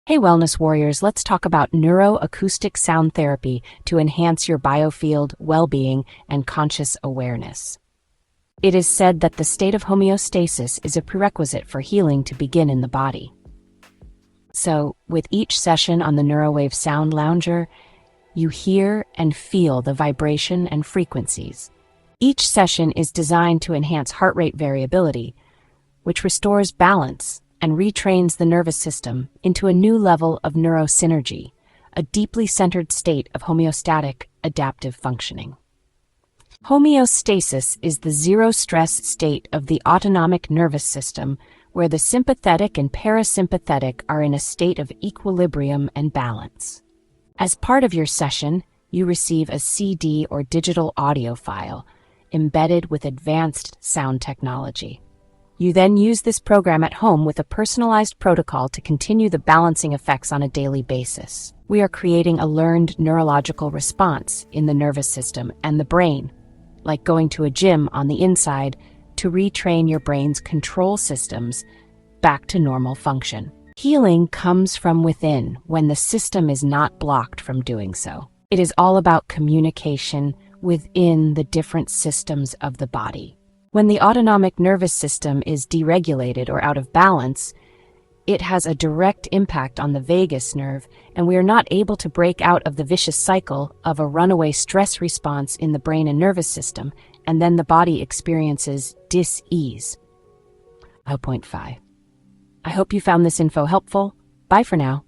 Hey Wellness Warriors, let's talk about Neuro Acoustic sound therapy to enhance your biofield, well-being, and conscious awareness. It is said that the state of homeostasis is a prerequisite for healing to begin in the body. So, with each session on the NeuroWave Sound Lounger, you hear and feel the vibration and frequencies. Each session is designed to enhance heart rate variability, which restores balance and retrains the nervous system into a new level of neurosynergy, a deeply centered state of homeostatic adaptive functioning. Homeostasis is the zero-stress state of the autonomic nervous system where the sympathetic and parasympathetic are in a state of equilibrium and balance. As part of your session, you receive a CD or digital audio file embedded with advanced sound technology. You then use this program at home with a personalized protocol to continue the balancing effects on a daily basis. We are creating a learned neurological response in the nervous system and the brain, like going to a gym on the inside, to retrain your brain's control systems back to normal function. Healing comes from within when the system is not blocked from doing so. It is all about communication within the different systems of the body. When the autonomic nervous system is deregulated or out of balance, it has a direct impact on the vagus nerve, and we are not able to break out of the vicious cycle of a runaway stress response in the brain and nervous system, and then the body experiences dis-ease. 0.5. I hope you found this info helpful. Bye for now.